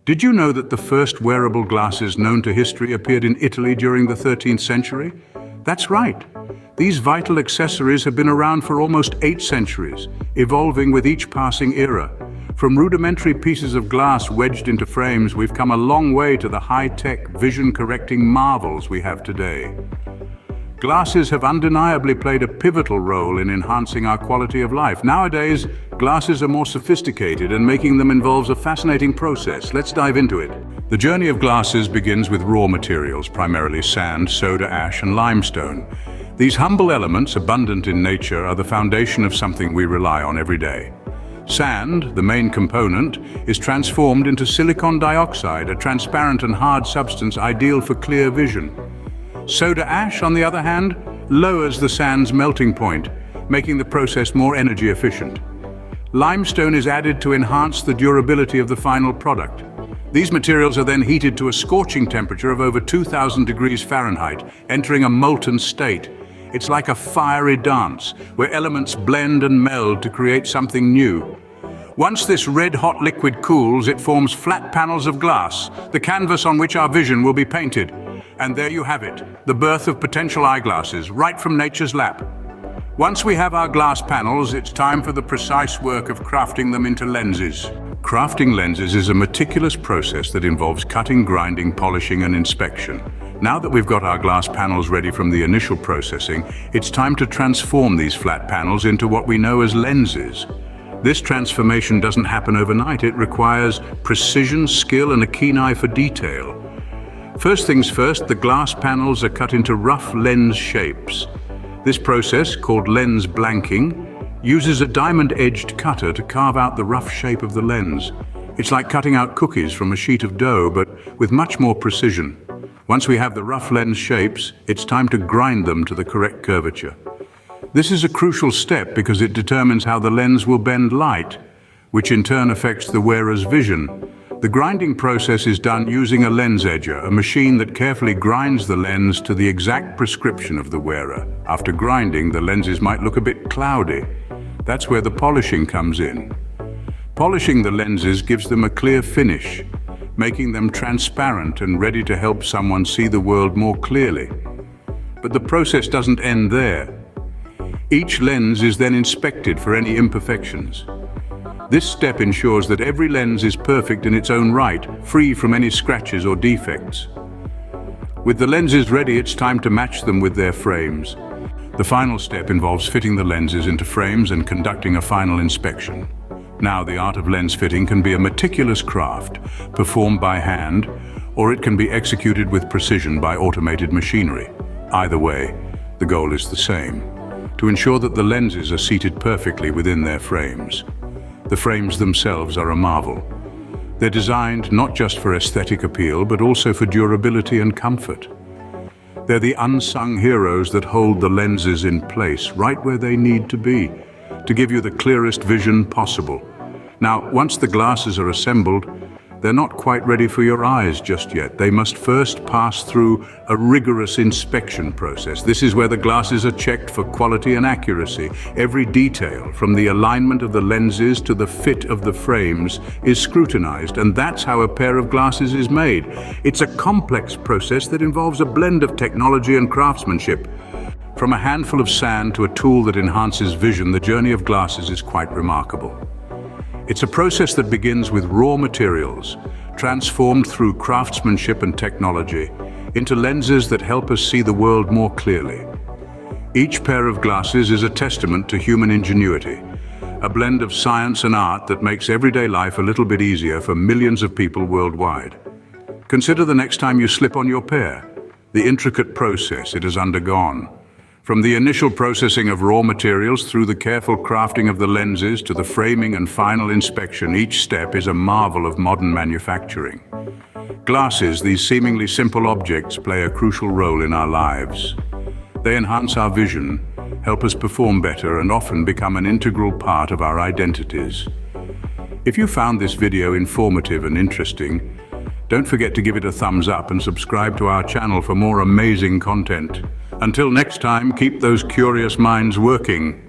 Did you know that the first wearable glasses known to history appeared in Italy during the 13th century? That's right. These vital accessories have been around for almost 8 centuries, evolving with each passing era. From rudimentary pieces of glass wedged into frames, we've come a long way to the high-tech, vision-correcting marvels we have today. Glasses have undeniably played a pivotal role in enhancing our quality of life. Nowadays, glasses are more sophisticated, and making them involves a fascinating process. Let's dive into it. The journey of glasses begins with raw materials, primarily sand, soda ash, and limestone. These humble elements, abundant in nature, are the foundation of something we rely on every day. Sand, the main component, is transformed into silicon dioxide, a transparent and hard substance ideal for clear vision. Soda ash, on the other hand, lowers the sand's melting point, making the process more energy efficient. Limestone is added to enhance the durability of the final product. These materials are then heated to a scorching temperature of over 2,000 degrees Fahrenheit, entering a molten state. It's like a fiery dance, where elements blend and meld to create something new. Once this red-hot liquid cools, it forms flat panels of glass, the canvas on which our vision will be painted. And there you have it, the birth of potential eyeglasses, right from nature's lap. Once we have our glass panels, it's time for the precise work of crafting them into lenses. Crafting lenses is a meticulous process that involves cutting, grinding, polishing, and inspection. Now that we've got our glass panels ready from the initial processing, it's time to transform these flat panels into what we know as lenses. This transformation doesn't happen overnight. It requires precision, skill, and a keen eye for detail. First things first, the glass panels are cut into rough lens shapes. This process, called lens blanking, uses a diamond-edged cutter to carve out the rough shape of the lens. It's like cutting out cookies from a sheet of dough, but with much more precision. Once we have the rough lens shapes, it's time to grind them to the correct curvature. This is a crucial step because it determines how the lens will bend light, which in turn affects the wearer's vision. The grinding process is done using a lens edger, a machine that carefully grinds the lens to the exact prescription of the wearer. After grinding, the lenses might look a bit cloudy. That's where the polishing comes in. Polishing the lenses gives them a clear finish, making them transparent and ready to help someone see the world more clearly. But the process doesn't end there. Each lens is then inspected for any imperfections. This step ensures that every lens is perfect in its own right, free from any scratches or defects. With the lenses ready, it's time to match them with their frames. The final step involves fitting the lenses into frames and conducting a final inspection. Now, the art of lens fitting can be a meticulous craft, performed by hand, or it can be executed with precision by automated machinery. Either way, the goal is the same: to ensure that the lenses are seated perfectly within their frames. The frames themselves are a marvel. They're designed not just for aesthetic appeal, but also for durability and comfort. They're the unsung heroes that hold the lenses in place, right where they need to be, to give you the clearest vision possible. Now, once the glasses are assembled, they're not quite ready for your eyes just yet. They must first pass through a rigorous inspection process. This is where the glasses are checked for quality and accuracy. Every detail, from the alignment of the lenses to the fit of the frames, is scrutinized, and that's how a pair of glasses is made. It's a complex process that involves a blend of technology and craftsmanship. From a handful of sand to a tool that enhances vision, the journey of glasses is quite remarkable. It's a process that begins with raw materials, transformed through craftsmanship and technology, into lenses that help us see the world more clearly. Each pair of glasses is a testament to human ingenuity, a blend of science and art that makes everyday life a little bit easier for millions of people worldwide. Consider the next time you slip on your pair, the intricate process it has undergone. From the initial processing of raw materials through the careful crafting of the lenses to the framing and final inspection, each step is a marvel of modern manufacturing. Glasses, these seemingly simple objects, play a crucial role in our lives. They enhance our vision, help us perform better, and often become an integral part of our identities. If you found this video informative and interesting, don't forget to give it a thumbs up and subscribe to our channel for more amazing content. Until next time, keep those curious minds working.